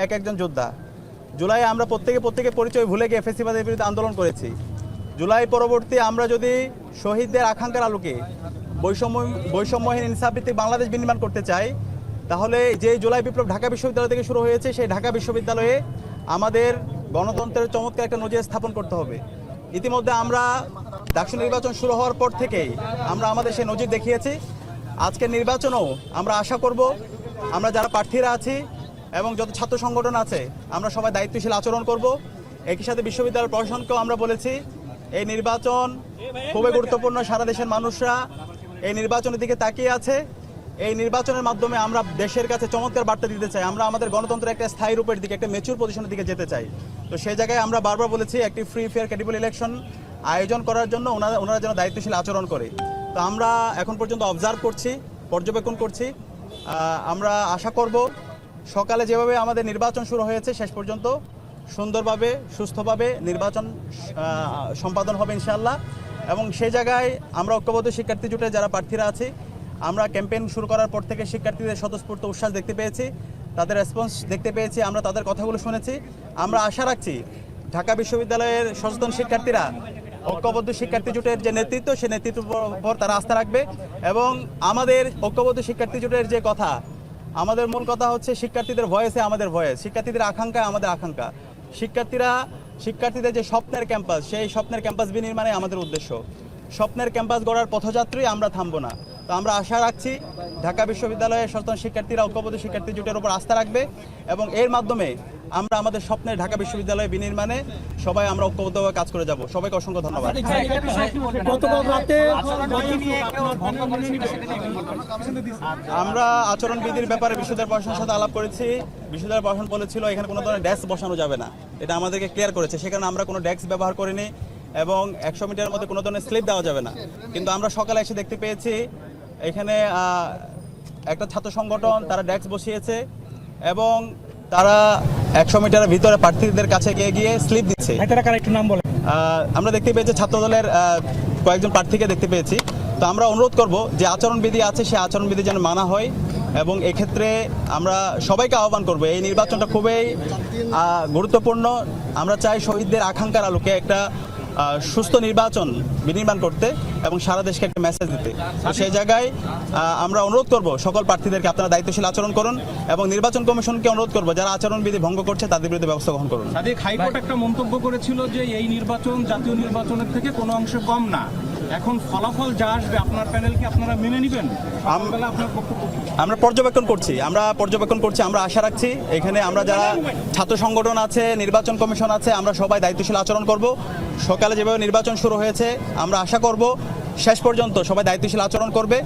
এক একজন যোদ্ধা। জুলাই আমরা প্রত্যেকে পরিচয় ভুলে গিয়ে ফ্যাসিবাদের বিরুদ্ধে আন্দোলন করেছি। জুলাই পরবর্তী আমরা যদি শহীদদের আকাঙ্ক্ষার আলোকে বৈষম্যহীন ইনসাফভিত্তিক বাংলাদেশ বিনির্মাণ করতে চাই, তাহলে যে জুলাই বিপ্লব ঢাকা বিশ্ববিদ্যালয় থেকে শুরু হয়েছে, সেই ঢাকা বিশ্ববিদ্যালয়ে আমাদের গণতন্ত্রের চমৎকার একটা নজির স্থাপন করতে হবে। ইতিমধ্যে আমরা ডাকসু নির্বাচন শুরু হওয়ার পর থেকেই আমরা আমাদের সেই নজির দেখিয়েছি। আজকের নির্বাচনেও আমরা আশা করব আমরা যারা প্রার্থীরা আছি এবং যত ছাত্র সংগঠন আছে আমরা সবাই দায়িত্বশীল আচরণ করব। একই সাথে বিশ্ববিদ্যালয় প্রশাসনকেও আমরা বলেছি এই নির্বাচন খুবই গুরুত্বপূর্ণ। সারা দেশের মানুষরা এই নির্বাচনের দিকে তাকিয়ে আছে। এই নির্বাচনের মাধ্যমে আমরা দেশের কাছে চমৎকার বার্তা দিতে চাই, আমরা আমাদের গণতন্ত্রের একটা স্থায়ী রূপের দিকে, একটা ম্যাচিউর পজিশনের দিকে যেতে চাই। তো সেই জায়গায় আমরা বারবার বলেছি একটি ফ্রি ফেয়ার ক্রেডিবল ইলেকশন আয়োজন করার জন্য ওনারা যেন দায়িত্বশীল আচরণ করে। তো আমরা এখন পর্যন্ত অবজার্ভ করছি, পর্যবেক্ষণ করছি। আমরা আশা করব সকালে যেভাবে আমাদের নির্বাচন শুরু হয়েছে শেষ পর্যন্ত সুন্দরভাবে সুস্থভাবে নির্বাচন সম্পাদন হবে ইনশাআল্লাহ। এবং সেই জায়গায় আমরা ঐক্যবদ্ধ শিক্ষার্থী জোটের যারা প্রার্থীরা আছি, আমরা ক্যাম্পেইন শুরু করার পর থেকে শিক্ষার্থীদের স্বতঃস্ফূর্ত উচ্ছ্বাস দেখতে পেয়েছি, তাদের রেসপন্স দেখতে পেয়েছি, আমরা তাদের কথাগুলো শুনেছি। আমরা আশা রাখছি ঢাকা বিশ্ববিদ্যালয়ের সচেতন শিক্ষার্থীরা ঐক্যবদ্ধ শিক্ষার্থী জোটের যে নেতৃত্ব, সেই নেতৃত্বের উপর তারা আস্থা রাখবে। এবং আমাদের ঐক্যবদ্ধ শিক্ষার্থী জোটের যে কথা, আমাদের মূল কথা হচ্ছে শিক্ষার্থীদের ভয়েসে আমাদের ভয়েস, শিক্ষার্থীদের আকাঙ্ক্ষায় আমাদের আকাঙ্ক্ষা। শিক্ষার্থীদের যে স্বপ্নের ক্যাম্পাস, সেই স্বপ্নের ক্যাম্পাস বিনির্মাণে আমাদের উদ্দেশ্য। স্বপ্নের ক্যাম্পাস গড়ার পথযাত্রী আমরা থামবো না। তো আমরা আশা রাখছি ঢাকা বিশ্ববিদ্যালয়ের সচেতন শিক্ষার্থীরা ঐক্যবদ্ধ শিক্ষার্থী জোটের উপর আস্থা রাখবে এবং এর মাধ্যমে আমরা আমাদের স্বপ্নের ঢাকা বিশ্ববিদ্যালয় বিনির্মাণে সবাই আমরা ঐক্যবদ্ধভাবে কাজ করে যাব। সবাইকে অসংখ্য ধন্যবাদ। আমরা আচরণবিধির ব্যাপারে বিশ্ববিদ্যালয় প্রশাসনের সাথে আলাপ করেছি। বিশ্ববিদ্যালয় প্রশাসন বলেছিল এখানে কোনো ধরনের ডেস্ক বসানো যাবে না, এটা আমাদেরকে ক্লিয়ার করেছে। সেখানে আমরা কোনো ডেস্ক ব্যবহার করিনি এবং 100 মিটারের মধ্যে কোনো ধরনের স্লিপ দেওয়া যাবে না। কিন্তু আমরা সকালে এসে দেখতে পেয়েছি এখানে একটা ছাত্র সংগঠন তারা ডেস্ক বসিয়েছে এবং তারা 100 মিটারের ভিতরে প্রার্থীদের কাছে গিয়ে স্লিপ দিচ্ছে। আমরা দেখতে পেয়েছি ছাত্রদলের কয়েকজন প্রার্থীকে দেখতে পেয়েছি। তো আমরা অনুরোধ করব যে আচরণবিধি আছে সেই আচরণবিধি যেন মানা হয় এবং এক্ষেত্রে আমরা সবাইকে আহ্বান করব, এই নির্বাচনটা খুবই গুরুত্বপূর্ণ। আমরা চাই শহীদদের আকাঙ্ক্ষার আলোকে একটা সুস্থ নির্বাচন বিনির্মাণ করতে এবং সারা দেশকে একটা মেসেজ দিতে। তো সেই জায়গায় আমরা অনুরোধ করব সকল প্রার্থীদেরকে আপনারা দায়িত্বশীল আচরণ করুন এবং নির্বাচন কমিশনকে অনুরোধ করব যারা আচরণবিধি ভঙ্গ করছে তাদের বিরুদ্ধে ব্যবস্থা গ্রহণ করুন। হাইকোর্ট একটা মন্তব্য করেছিল যে এই নির্বাচন জাতীয় নির্বাচনের থেকে কোনো অংশে কম না। এখন ফলাফল যা আসবে আপনার প্যানেলকে আপনারা মেনে নেবেন? আমরা পর্যবেক্ষণ করছি। আমরা আশা রাখছি এখানে আমরা যারা ছাত্র সংগঠন আছে, নির্বাচন কমিশন আছে, আমরা সবাই দায়িত্বশীল আচরণ করব। সকালে যেভাবে নির্বাচন শুরু হয়েছে আমরা আশা করব শেষ পর্যন্ত সবাই দায়িত্বশীল আচরণ করবে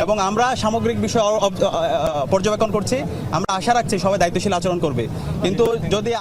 এবং আমরা সামগ্রিক বিষয় পর্যবেক্ষণ করছি। আমরা আশা রাখছি সবাই দায়িত্বশীল আচরণ করবে। কিন্তু যদি